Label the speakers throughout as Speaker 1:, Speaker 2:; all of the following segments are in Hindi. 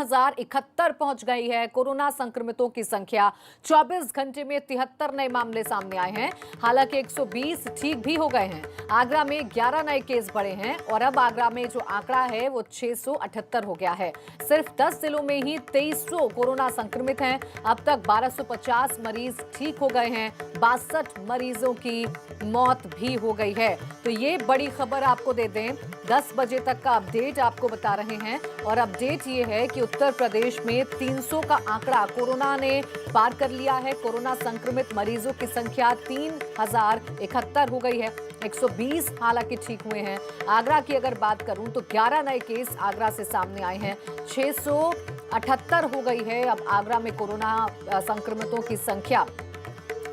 Speaker 1: 1071 पहुंच गई है। कोरोना संक्रमितों की संख्या 24 घंटे में 73 नए मामले सामने आए हैं। हालांकि 120 ठीक भी हो गए हैं। आगरा में 11 नए केस बढ़े हैं और अब आगरा में जो आंकड़ा है वो 678 हो गया है। सिर्फ 10 जिलों में ही 2300 कोरोना संक्रमित हैं। अब तक 1250 मरीज ठीक हो गए हैं। 62 मरीजों की मौत भी हो गई है। तो ये बड़ी खबर आपको दे दें, 10 बजे तक का अपडेट आपको बता रहे हैं। और अपडेट ये है कि उत्तर प्रदेश में 300 का आंकड़ा कोरोना ने पार कर लिया है। कोरोना संक्रमित मरीजों की संख्या 3071 हो गई है। 120 हालांकि ठीक हुए हैं। आगरा की अगर बात करूं तो 11 नए केस आगरा से सामने आए हैं। 678 हो गई है अब आगरा में कोरोना संक्रमितों की संख्या।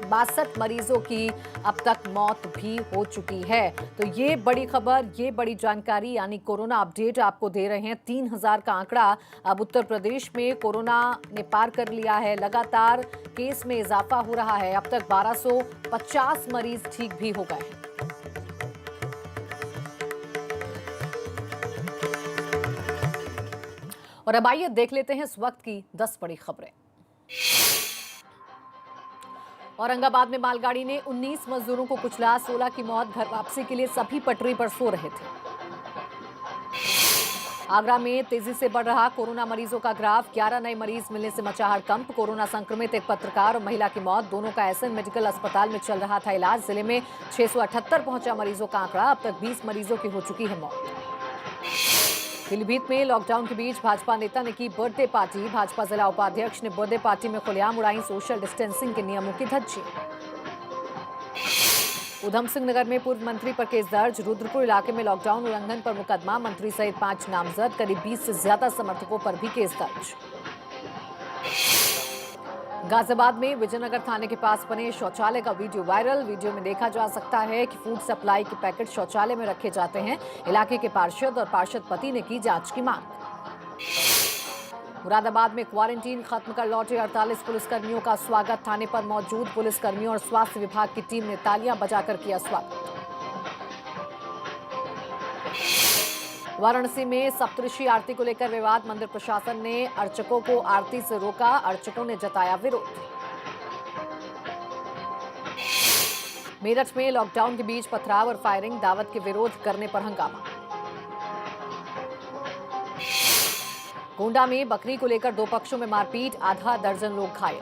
Speaker 1: 62 मरीजों की अब तक मौत भी हो चुकी है। तो ये बड़ी खबर, ये बड़ी जानकारी यानी कोरोना अपडेट आपको दे रहे हैं। 3000 का आंकड़ा अब उत्तर प्रदेश में कोरोना ने पार कर लिया है। लगातार केस में इजाफा हो रहा है। अब तक 1250 मरीज ठीक भी हो गए हैं। और अब आइए देख लेते हैं इस वक्त की 10 बड़ी खबरें। औरंगाबाद में मालगाड़ी ने 19 मजदूरों को कुचला, 16 की मौत। घर वापसी के लिए सभी पटरी पर सो रहे थे। आगरा में तेजी से बढ़ रहा कोरोना मरीजों का ग्राफ। 11 नए मरीज मिलने से मचा हड़कंप। कोरोना संक्रमित एक पत्रकार और महिला की मौत। दोनों का एसएन मेडिकल अस्पताल में चल रहा था इलाज। जिले में 678 पहुंचा मरीजों का आंकड़ा। अब तक 20 मरीजों की हो चुकी है मौत। पीलीभीत में लॉकडाउन के बीच भाजपा नेता ने की बर्थडे पार्टी। भाजपा जिला उपाध्यक्ष ने बर्थडे पार्टी में खुलेआम उड़ाई सोशल डिस्टेंसिंग के नियमों की धज्जी। उधम सिंह नगर में पूर्व मंत्री पर केस दर्ज। रुद्रपुर इलाके में लॉकडाउन उल्लंघन पर मुकदमा। मंत्री सहित 5 नामजद। करीब 20 से ज्यादा समर्थकों पर भी केस दर्ज। गाजियाबाद में विजयनगर थाने के पास बने शौचालय का वीडियो वायरल। वीडियो में देखा जा सकता है कि फूड सप्लाई के पैकेट शौचालय में रखे जाते हैं। इलाके के पार्षद और पार्षद पति ने की जांच की मांग। मुरादाबाद में क्वारंटीन खत्म कर लौटे 48 पुलिसकर्मियों का स्वागत। थाने पर मौजूद पुलिसकर्मियों और स्वास्थ्य विभाग की टीम ने तालियां बजाकर किया स्वागत। वाराणसी में सप्तऋषि आरती को लेकर विवाद। मंदिर प्रशासन ने अर्चकों को आरती से रोका। अर्चकों ने जताया विरोध। मेरठ में लॉकडाउन के बीच पथराव और फायरिंग। दावत के विरोध करने पर हंगामा। गोंडा में बकरी को लेकर 2 पक्षों में मारपीट। आधा दर्जन लोग घायल।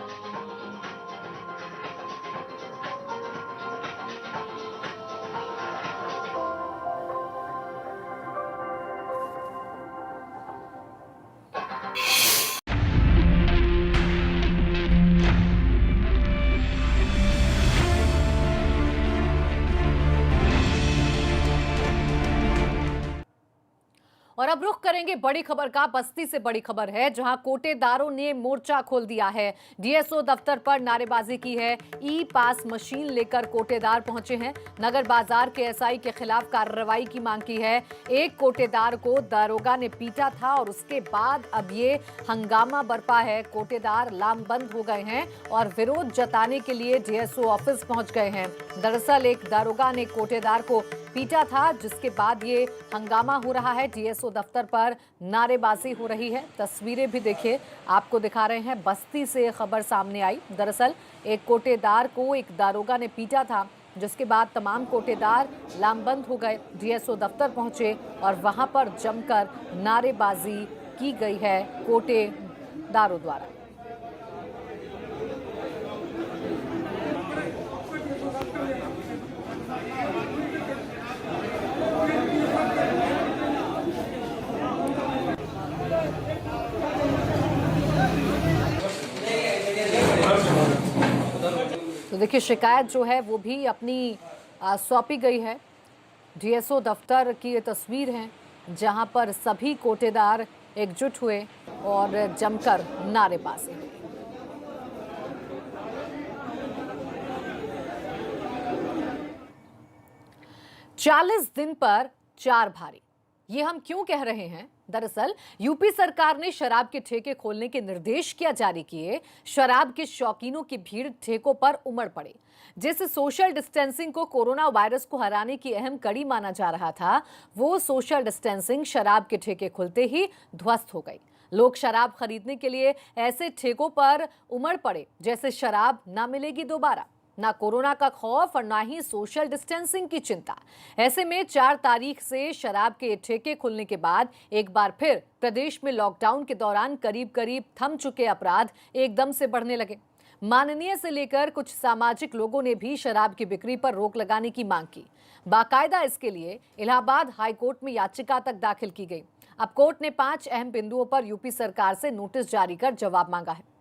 Speaker 1: और अब रुख करेंगे बड़ी खबर का। बस्ती से बड़ी खबर है जहां कोटेदारों ने मोर्चा खोल दिया है। डीएसओ दफ्तर पर नारेबाजी की है। ई पास मशीन लेकर कोटेदार पहुंचे हैं। नगर बाजार के एसआई के खिलाफ कार्रवाई की मांग की है। एक कोटेदार को दारोगा ने पीटा था और उसके बाद अब ये हंगामा बरपा है। कोटेदार लामबंद हो गए हैं और विरोध जताने के लिए डीएसओ ऑफिस पहुंच गए हैं। दरअसल एक दारोगा ने कोटेदार को पीटा था जिसके बाद ये हंगामा हो रहा है। डीएसओ दफ्तर पर नारेबाजी हो रही है। तस्वीरें भी देखिए, आपको दिखा रहे हैं। बस्ती से खबर सामने आई। दरअसल एक कोटेदार को एक दारोगा ने पीटा था जिसके बाद तमाम कोटेदार लामबंद हो गए। डीएसओ दफ्तर पहुंचे और वहां पर जमकर नारेबाजी की गई है कोटेदारों द्वारा। तो देखिए, शिकायत जो है वो भी अपनी सौंपी गई है। डीएसओ दफ्तर की ये तस्वीर है जहां पर सभी कोटेदार एकजुट हुए और जमकर नारेबाजी हुई। 40 दिन पर 4 भारी, ये हम क्यों कह रहे हैं? दरअसल यूपी सरकार ने शराब के ठेके खोलने के निर्देश क्या जारी किए। शराब के शौकीनों की भीड़ ठेकों पर उमड़ पड़ी। जिस सोशल डिस्टेंसिंग को कोरोना वायरस को हराने की अहम कड़ी माना जा रहा था, वो सोशल डिस्टेंसिंग शराब के ठेके खुलते ही ध्वस्त हो गई। लोग शराब खरीदने के लिए ऐसे ठेकों पर उमड़ पड़े जैसे शराब ना मिलेगी दोबारा। ना कोरोना का खौफ और ना ही सोशल डिस्टेंसिंग की चिंता। ऐसे में 4 तारीख से शराब के ठेके खुलने के बाद एक बार फिर प्रदेश में लॉकडाउन के दौरान करीब करीब थम चुके अपराध एकदम से बढ़ने लगे। माननीय से लेकर कुछ सामाजिक लोगों ने भी शराब की बिक्री पर रोक लगाने की मांग की। बाकायदा इसके लिए इलाहाबाद हाईकोर्ट में याचिका तक दाखिल की गई। अब कोर्ट ने 5 अहम बिंदुओं पर यूपी सरकार से नोटिस जारी कर जवाब मांगा है।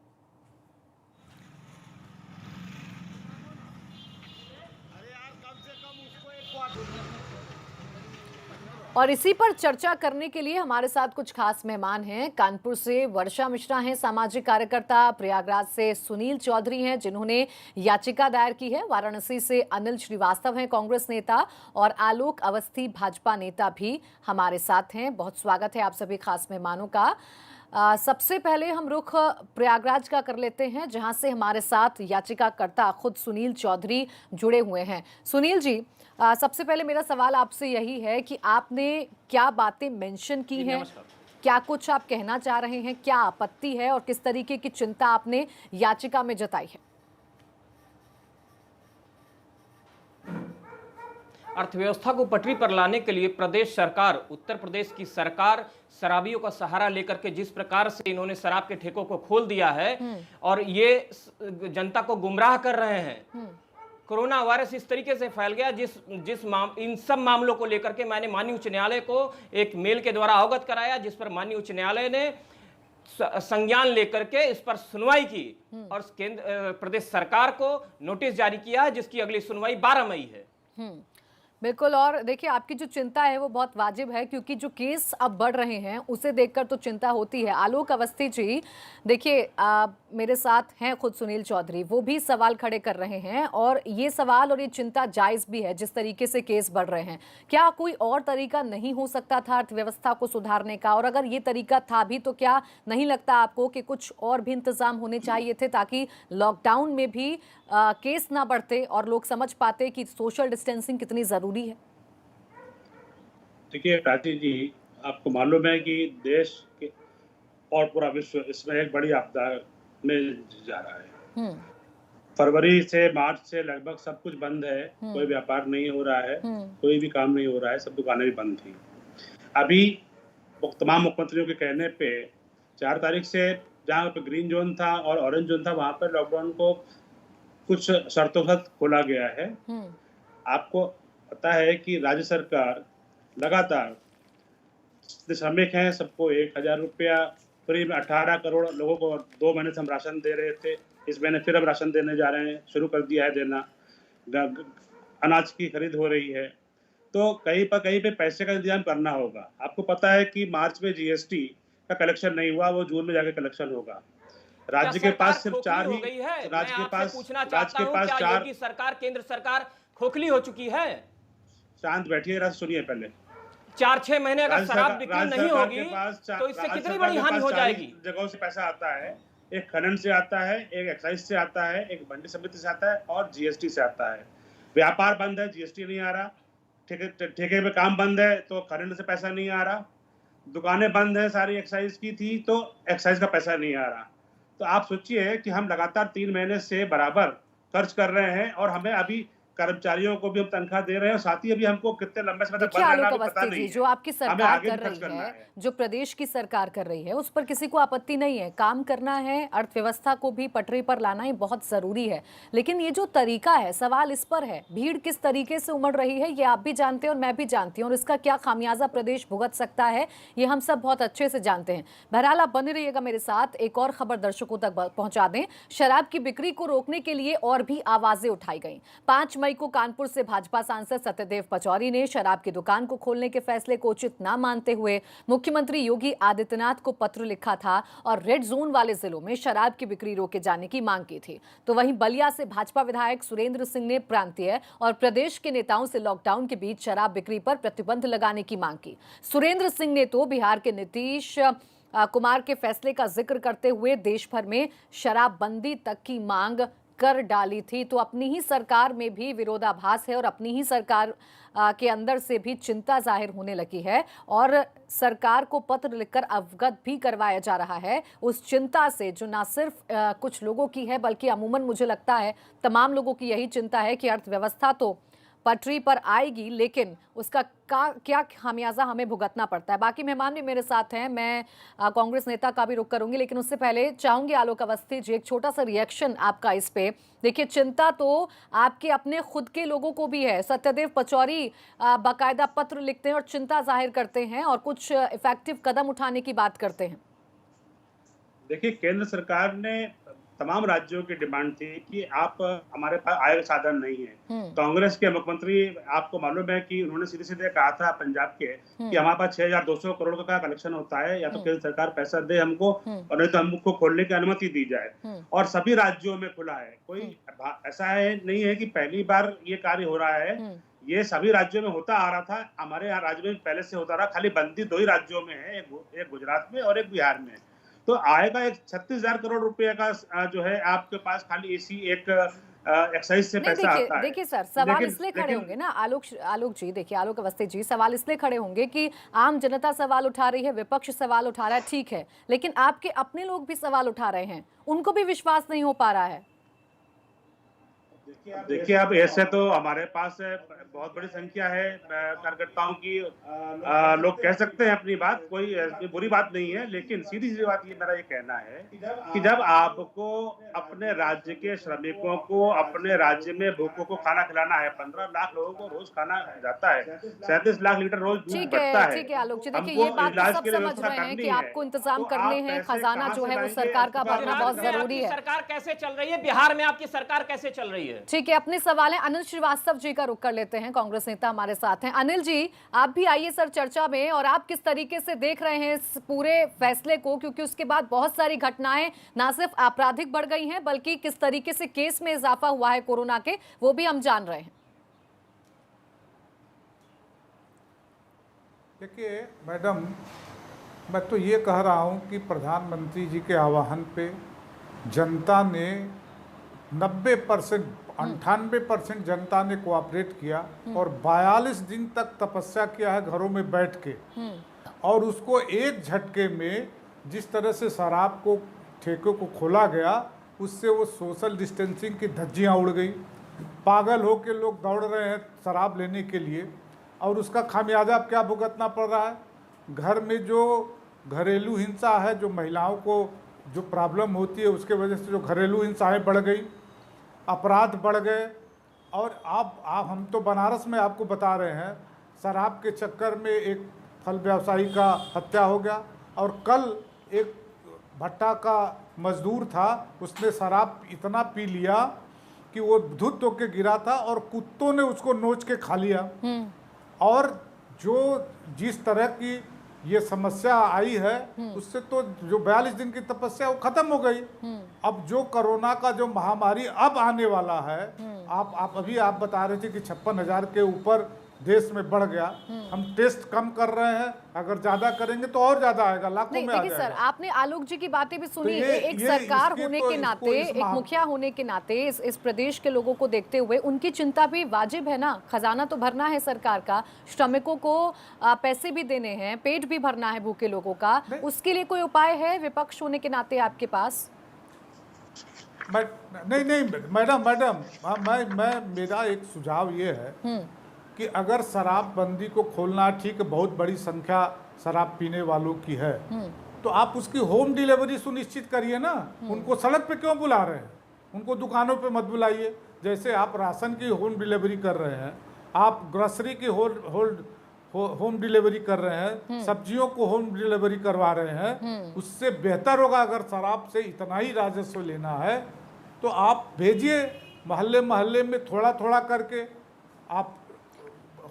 Speaker 1: और इसी पर चर्चा करने के लिए हमारे साथ कुछ खास मेहमान हैं। कानपुर से वर्षा मिश्रा हैं, सामाजिक कार्यकर्ता। प्रयागराज से सुनील चौधरी हैं, जिन्होंने याचिका दायर की है। वाराणसी से अनिल श्रीवास्तव हैं, कांग्रेस नेता। और आलोक अवस्थी, भाजपा नेता भी हमारे साथ हैं। बहुत स्वागत है आप सभी खास मेहमानों का। सबसे पहले हम रुख प्रयागराज का कर लेते हैं, जहां से हमारे साथ याचिकाकर्ता खुद सुनील चौधरी जुड़े हुए हैं। सुनील जी, सबसे पहले मेरा सवाल आपसे यही है कि आपने क्या बातें मेंशन की हैं, क्या कुछ आप कहना चाह रहे हैं, क्या आपत्ति है और किस तरीके की चिंता आपने याचिका में जताई है?
Speaker 2: अर्थव्यवस्था को पटरी पर लाने के लिए प्रदेश सरकार, उत्तर प्रदेश की सरकार शराबियों का सहारा लेकर के जिस प्रकार से इन्होंने शराब के ठेकों को खोल दिया है और ये जनता को गुमराह कर रहे हैं। कोरोना वायरस इस तरीके से फैल गया इन सब मामलों को लेकर के मैंने माननीय उच्च न्यायालय को एक मेल के द्वारा अवगत कराया, जिस पर माननीय उच्च न्यायालय ने संज्ञान लेकर के इस पर सुनवाई की और केंद्र प्रदेश सरकार को नोटिस जारी किया है, जिसकी अगली सुनवाई 12 मई है।
Speaker 1: बिल्कुल। और देखिए, आपकी जो चिंता है वो बहुत वाजिब है, क्योंकि जो केस अब बढ़ रहे हैं उसे देखकर तो चिंता होती है। आलोक अवस्थी जी, देखिए मेरे साथ हैं खुद सुनील चौधरी, वो भी सवाल खड़े कर रहे हैं और ये सवाल और ये चिंता जायज़ भी है जिस तरीके से केस बढ़ रहे हैं। क्या कोई और तरीका नहीं हो सकता था अर्थव्यवस्था को सुधारने का? और अगर ये तरीका था भी तो क्या नहीं लगता आपको कि कुछ और भी इंतजाम होने चाहिए थे, ताकि लॉकडाउन में भी केस ना बढ़ते और लोग समझ पाते कि सोशल डिस्टेंसिंग कितनी जरूरी है?
Speaker 3: देखिए प्राची जी, आपको मालूम है कि देश के और पूरा विश्व इसमें एक बड़ी आपदा में जा रहा है। फरवरी से मार्च से लगभग सब कुछ बंद है, कोई व्यापार नहीं हो रहा है, कोई भी काम नहीं हो रहा है, सब दुकानें भी बंद थी। अभी तमाम मुख्यमंत्रियों के कहने पे 4 तारीख से जहाँ पे ग्रीन जोन था और ऑरेंज जोन था, वहां पर लॉकडाउन को कुछ शर्तों के साथ खोला गया है। आपको पता है कि राज्य सरकार लगातार श्रमिक हैं, सबको 1000 रुपया फ्री में 18 करोड़ लोगों को 2 महीने से हम राशन दे रहे थे। इस महीने फिर हम राशन देने जा रहे हैं, शुरू कर दिया है देना। अनाज की खरीद हो रही है, तो कहीं पे पैसे का इंतजाम करना होगा। आपको पता है कि मार्च में जीएसटी का कलेक्शन नहीं हुआ, वो जून में जाके कलेक्शन होगा। राज्य के पास सिर्फ 4 ही, राज्य के पास 4।
Speaker 2: योगी सरकार, केंद्र सरकार खोखली हो चुकी है।
Speaker 3: शांत बैठिए, सुनिए पहले।
Speaker 2: 4-6 महीने अगर शराब बिक्री नहीं होगी तो इससे कितनी बड़ी हानि हो जाएगी।
Speaker 3: जगहों से पैसा आता है, एक खनन से आता है, एक एक्साइज से आता है, एक मंडी समिति से आता है और जीएसटी से आता है। व्यापार बंद है, जीएसटी नहीं आ रहा। ठेके पे काम बंद है तो खनन से पैसा नहीं आ रहा। दुकानें बंद है सारी एक्साइज की थी तो एक्साइज का पैसा नहीं आ रहा। तो आप सोचिए कि हम लगातार 3 महीने से बराबर खर्च कर रहे हैं और हमें अभी कर्मचारियों को भी हम तनख्वाह दे रहे हैं और साथ ही अभी हमको कितने लंबे समय तक बंद रहना भी पता नहीं है।
Speaker 1: जो आपकी सरकार कर रही है, जो प्रदेश की सरकार कर रही है, उस पर किसी को आपत्ति नहीं है। काम करना है, अर्थव्यवस्था को भी पटरी पर लाना ही बहुत जरूरी है। लेकिन ये जो तरीका है, सवाल इस पर है, भीड़ किस तरीके से उमड़ रही है ये आप भी जानते हैं और मैं भी जानती हूँ, और इसका क्या खामियाजा प्रदेश भुगत सकता है ये हम सब बहुत अच्छे से जानते हैं। बहरहाल आप बने रहिएगा मेरे साथ। एक और खबर दर्शकों तक पहुंचा दें। शराब की बिक्री को रोकने के लिए और भी आवाजें उठाई गई। 5 मई को कानपुर से भाजपा सांसद सत्यदेव पचौरी ने शराब की दुकान को खोलने के फैसले को उचित न मानते हुए मुख्यमंत्री योगी आदित्यनाथ को पत्र लिखा था और रेड जोन वाले जिलों में शराब की बिक्री रोके जाने की मांग की थी। तो वहीं बलिया से भाजपा विधायक सुरेंद्र सिंह ने प्रांतीय और प्रदेश के नेताओं से लॉकडाउन के बीच शराब बिक्री पर प्रतिबंध लगाने की मांग की। सुरेंद्र सिंह ने तो बिहार के नीतीश कुमार के फैसले का जिक्र करते हुए देश भर में शराबबंदी तक की मांग कर डाली थी, तो अपनी ही सरकार में भी विरोधाभास है और अपनी ही सरकार के अंदर से भी चिंता जाहिर होने लगी है और सरकार को पत्र लिखकर अवगत भी करवाया जा रहा है उस चिंता से जो ना सिर्फ कुछ लोगों की है बल्कि अमूमन मुझे लगता है तमाम लोगों की यही चिंता है कि अर्थव्यवस्था तो पटरी पर आएगी लेकिन उसका क्या खामियाजा हमें भुगतना पड़ता है। बाकी मेहमान भी मेरे साथ हैं, मैं कांग्रेस नेता का भी रुख करूंगी, लेकिन उससे पहले चाहूंगी आलोक अवस्थी जी एक छोटा सा रिएक्शन आपका इस पे। देखिए, चिंता तो आपके अपने खुद के लोगों को भी है। सत्यदेव पचौरी बाकायदा पत्र लिखते हैं और चिंता जाहिर करते हैं और कुछ इफेक्टिव कदम उठाने की बात करते हैं।
Speaker 3: देखिए, केंद्र सरकार ने तमाम राज्यों की डिमांड थी कि आप हमारे पास आय का साधन नहीं है। कांग्रेस के मुख्यमंत्री, आपको मालूम है कि उन्होंने सीधे सीधे कहा था पंजाब के कि हमारे पास 6200 करोड़ का कलेक्शन होता है, या तो केंद्र सरकार पैसा दे हमको और नहीं तो हमको खोलने की अनुमति दी जाए। और सभी राज्यों में खुला है, कोई ऐसा है नहीं है कि पहली बार ये कार्य हो रहा है, ये सभी राज्यों में होता आ रहा था। हमारे यहाँ राज्य में पहले से होता रहा, खाली बंदी 2 ही राज्यों में है, एक गुजरात में और एक बिहार में। तो आय का एक 36,000 करोड़ रुपए का जो है आपके पास खाली इसी एक एक्साइज से पैसा आता है।
Speaker 1: देखिए सर, सवाल इसलिए खड़े होंगे ना आलोक जी, देखिए आलोक अवस्थी जी, सवाल इसलिए खड़े होंगे कि आम जनता सवाल उठा रही है, विपक्ष सवाल उठा रहा है, ठीक है, लेकिन आपके अपने लोग भी सवाल उठा रहे हैं, उनको भी विश्वास नहीं हो पा रहा है।
Speaker 3: देखिए, अब ऐसे तो हमारे पास बहुत बड़ी संख्या है कार्यकर्ताओं की, लोग कह सकते हैं अपनी बात, कोई बुरी बात नहीं है, लेकिन सीधी सी बात ये मेरा ये कहना है कि जब आपको अपने राज्य के श्रमिकों को अपने राज्य में भूखों को खाना खिलाना है, 15 लाख लोगों को रोज खाना जाता है, 37 लाख लीटर रोज दूध बढ़ता है।
Speaker 1: ठीक है आलोक जी, देखिए ये बात तो सब समझ रहे हैं कि आपको इंतजाम करने हैं, खजाना जो है वो सरकार का भरना बहुत जरूरी है।
Speaker 2: सरकार कैसे चल रही है बिहार में, आपकी सरकार कैसे चल रही है?
Speaker 1: ठीक है, अपने सवाल है अनिल श्रीवास्तव जी का रुख कर लेते हैं, कांग्रेस नेता हमारे साथ हैं। अनिल जी, आप भी आइए सर चर्चा में, और आप किस तरीके से देख रहे हैं इस पूरे फैसले को, क्योंकि उसके बाद बहुत सारी घटनाएं ना सिर्फ आपराधिक बढ़ गई हैं बल्कि किस तरीके से केस में इजाफा हुआ है कोरोना के, वो भी हम जान रहे हैं।
Speaker 4: देखिए मैडम, मैं तो ये कह रहा हूं कि प्रधानमंत्री जी के आह्वान पे जनता ने 90%, 98% जनता ने कोऑपरेट किया और 42 दिन तक तपस्या किया है घरों में बैठ के, और उसको एक झटके में जिस तरह से शराब को ठेके को खोला गया, उससे वो सोशल डिस्टेंसिंग की धज्जियाँ उड़ गई, पागल हो के लोग दौड़ रहे हैं शराब लेने के लिए, और उसका खामियाजा अब क्या भुगतना पड़ रहा है। घर में जो घरेलू हिंसा है, जो महिलाओं को जो प्रॉब्लम होती है, उसके वजह से जो घरेलू हिंसाएं बढ़ गई, अपराध बढ़ गए। और आप हम तो बनारस में आपको बता रहे हैं, शराब के चक्कर में एक फल व्यवसायी का हत्या हो गया, और कल एक भट्टा का मजदूर था, उसने शराब इतना पी लिया कि वो धुत होके गिरा था और कुत्तों ने उसको नोच के खा लिया। और जिस तरह की ये समस्या आई है, उससे तो जो 42 दिन की तपस्या वो खत्म हो गई। अब जो कोरोना का जो महामारी अब आने वाला है, आप अभी आप बता रहे थे कि 56,000 के ऊपर देश में बढ़ गया। हम टेस्ट कम कर रहे हैं, अगर ज्यादा करेंगे तो और ज्यादा आएगा, लाखों में आ जाएगा।
Speaker 1: सर, आपने आलोक जी की बातें भी सुनी, एक सरकार होने के नाते, एक मुखिया होने के नाते इस प्रदेश के लोगों को देखते हुए उनकी चिंता भी वाजिब है ना। खजाना तो भरना है सरकार का, श्रमिकों को पैसे भी देने हैं, पेट भी भरना है भूखे लोगों का, उसके लिए कोई उपाय है विपक्ष होने के नाते आपके पास?
Speaker 4: नहीं मैडम, मैं मेरा एक सुझाव ये है कि अगर शराबबंदी को खोलना, ठीक है, बहुत बड़ी संख्या शराब पीने वालों की है, तो आप उसकी होम डिलीवरी सुनिश्चित करिए ना। उनको सड़क पे क्यों बुला रहे हैं? उनको दुकानों पे मत बुलाइए। जैसे आप राशन की होम डिलीवरी कर रहे हैं, आप ग्रोसरी की होम डिलीवरी कर रहे हैं, सब्जियों को होम डिलीवरी करवा रहे हैं, उससे बेहतर होगा अगर शराब से इतना ही राजस्व लेना है तो आप भेजिए मोहल्ले मोहल्ले में, थोड़ा थोड़ा करके आप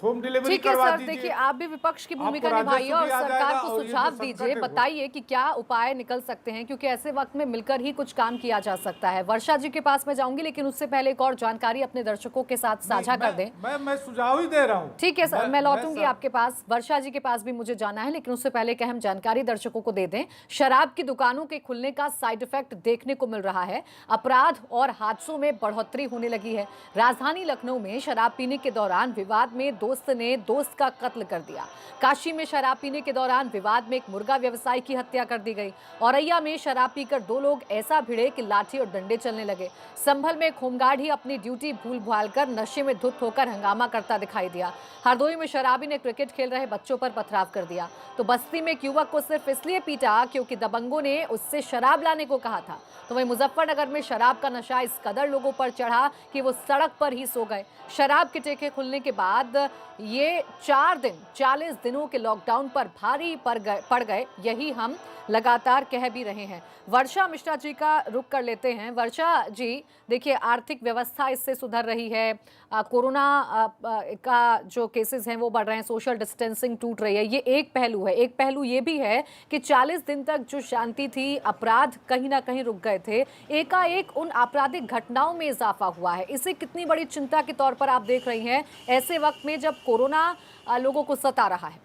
Speaker 4: होम डिलीवरी
Speaker 1: ठीक है
Speaker 4: करवा
Speaker 1: सर,
Speaker 4: दीजिए।
Speaker 1: देखिए आप भी विपक्ष की भूमिका
Speaker 4: आपको
Speaker 1: निभाइए
Speaker 4: राजस्व
Speaker 1: और
Speaker 4: भी आ
Speaker 1: सरकार
Speaker 4: जाएगा
Speaker 1: को
Speaker 4: और ये
Speaker 1: सुझाव
Speaker 4: जो संकट
Speaker 1: दीजिए,
Speaker 4: है वो-
Speaker 1: बताइए कि क्या उपाय निकल सकते हैं, क्योंकि ऐसे वक्त में मिलकर ही कुछ काम किया जा सकता है। वर्षा जी के पास मैं जाऊंगी, लेकिन उससे पहले एक और जानकारी अपने दर्शकों के साथ साझा कर दें।
Speaker 4: मैं सुझाव ही दे रहा हूँ।
Speaker 1: ठीक है सर, मैं लौटूंगी
Speaker 4: सर-
Speaker 1: आपके पास। वर्षा जी के पास भी मुझे जाना है, लेकिन उससे पहले एक अहम जानकारी दर्शकों को दे दें। शराब की दुकानों के खुलने का साइड इफेक्ट देखने को मिल रहा है। अपराध और हादसों में बढ़ोतरी होने लगी है। राजधानी लखनऊ में शराब पीने के दौरान विवाद में दोस्त ने दोस्त का कत्ल कर दिया। काशी में शराब पीने के दौरान विवाद में एक मुर्गा व्यवसायी की हत्या कर दी गई। औरैया में शराब पीकर दो लोग ऐसा भिड़े कि लाठी और डंडे चलने लगे। संभल में एक होमगार्ड ही अपनी ड्यूटी भूल भाल कर नशे में धुत होकर हंगामा करता दिखाई दिया। हरदोई में शराबी ने क्रिकेट खेल रहे बच्चों पर पथराव कर दिया। तो बस्ती में एक युवक को सिर्फ इसलिए पीटा क्योंकि दबंगों ने उससे शराब लाने को कहा था। तो वहीं मुजफ्फरनगर में शराब का नशा इस कदर लोगों पर चढ़ा कि वो सड़क पर ही सो गए। शराब के ठेके खुलने के बाद ये 4 दिन 40 दिनों के लॉकडाउन पर भारी पड़ गए, यही हम लगातार कह भी रहे हैं। वर्षा मिश्रा जी का रुख कर लेते हैं। वर्षा जी, देखिए आर्थिक व्यवस्था इससे सुधर रही है, कोरोना का जो केसेस हैं वो बढ़ रहे हैं, सोशल डिस्टेंसिंग टूट रही है, ये एक पहलू है। एक पहलू ये भी है कि 40 दिन तक जो शांति थी, अपराध कहीं ना कहीं रुक गए थे, एकाएक उन आपराधिक घटनाओं में इजाफा हुआ है। इसे कितनी बड़ी चिंता के तौर पर आप देख रही हैं ऐसे वक्त में जब कोरोना लोगों को सता रहा है?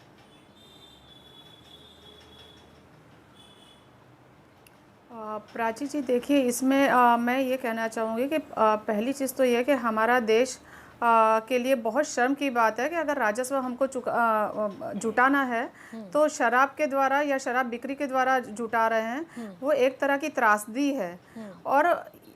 Speaker 5: प्राची जी, देखिए इसमें मैं ये कहना चाहूँगी कि पहली चीज़ तो ये है कि हमारा देश के लिए बहुत शर्म की बात है कि अगर राजस्व हमको जुटाना है तो शराब के द्वारा या शराब बिक्री के द्वारा जुटा रहे हैं, वो एक तरह की त्रासदी है। और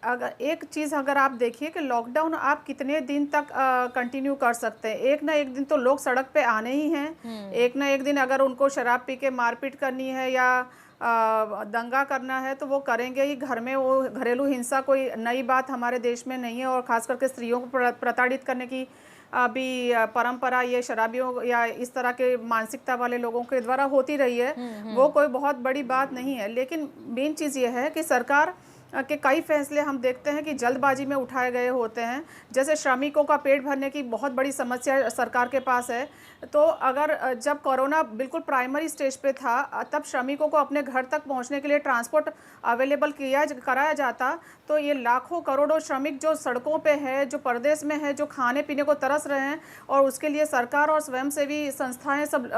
Speaker 5: अगर एक चीज़ अगर आप देखिए कि लॉकडाउन आप कितने दिन तक कंटिन्यू कर सकते हैं, एक ना एक दिन तो लोग सड़क पे आने ही हैं। एक ना एक दिन अगर उनको शराब पी के मारपीट करनी है या दंगा करना है तो वो करेंगे ही। घर में वो घरेलू हिंसा कोई नई बात हमारे देश में नहीं है, और ख़ास करके स्त्रियों को प्रताड़ित करने की अभी परंपरा ये शराबियों या इस तरह के मानसिकता वाले लोगों के द्वारा होती रही है। वो कोई बहुत बड़ी बात नहीं है। लेकिन मेन चीज़ ये है कि सरकार के कई फैसले हम देखते हैं कि जल्दबाजी में उठाए गए होते हैं। जैसे श्रमिकों का पेट भरने की बहुत बड़ी समस्या सरकार के पास है, तो अगर जब कोरोना बिल्कुल प्राइमरी स्टेज पे था तब श्रमिकों को अपने घर तक पहुंचने के लिए ट्रांसपोर्ट अवेलेबल कराया जाता, तो ये लाखों करोड़ों श्रमिक जो सड़कों पे है, जो परदेश में है, जो खाने पीने को तरस रहे हैं, और उसके लिए सरकार और स्वयंसेवी संस्थाएं सब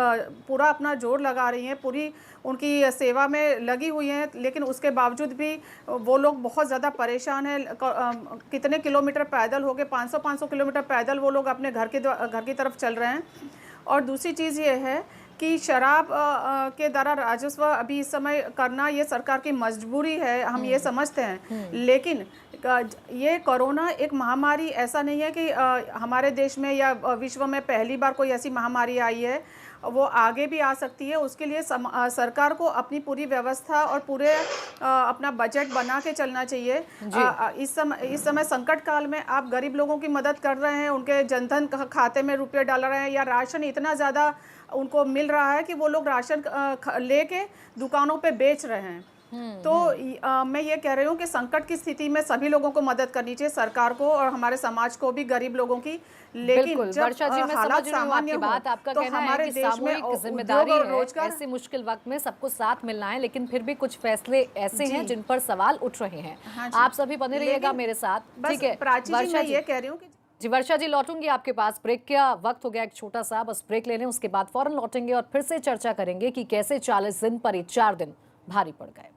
Speaker 5: पूरा अपना जोर लगा रही हैं, पूरी उनकी सेवा में लगी हुई हैं। लेकिन उसके बावजूद भी वो लोग बहुत ज़्यादा परेशान हैं। कितने किलोमीटर पैदल हो गए, 500 किलोमीटर पैदल वो लोग अपने घर की तरफ चल रहे हैं। और दूसरी चीज़ ये है कि शराब के द्वारा राजस्व अभी इस समय करना ये सरकार की मजबूरी है, हम ये समझते हैं। लेकिन ये कोरोना एक महामारी ऐसा नहीं है कि हमारे देश में या विश्व में पहली बार कोई ऐसी महामारी आई है, वो आगे भी आ सकती है। उसके लिए सरकार को अपनी पूरी व्यवस्था और पूरे अपना बजट बना के चलना चाहिए। इस समय संकट काल में आप गरीब लोगों की मदद कर रहे हैं, उनके जनधन खाते में रुपये डाल रहे हैं, या राशन इतना ज़्यादा उनको मिल रहा है कि वो लोग राशन लेके दुकानों पे बेच रहे हैं। तो मैं ये कह रही हूँ कि संकट की स्थिति में सभी लोगों को मदद करनी चाहिए, सरकार को और हमारे समाज को भी, गरीब लोगों की। लेकिन जब
Speaker 1: वर्षा जी, मैं समझ रही हूँ आपकी बात, आपका कहना है कि सामूहिक जिम्मेदारी है, ऐसे मुश्किल वक्त में सबको साथ मिलना है, लेकिन फिर भी कुछ फैसले ऐसे हैं जिन पर सवाल उठ रहे हैं। आप सभी बने रहिएगा मेरे साथ, ठीक है?
Speaker 5: वर्षा जी, मैं ये कह रही हूँ कि
Speaker 1: जी वर्षा जी, लौटूंगी आपके पास। ब्रेक का वक्त हो गया एक छोटा सा, बस ब्रेक ले लें, उसके बाद फौरन लौटेंगे और फिर से चर्चा करेंगे कि कैसे 40 दिन पर 4 दिन भारी पड़ गए।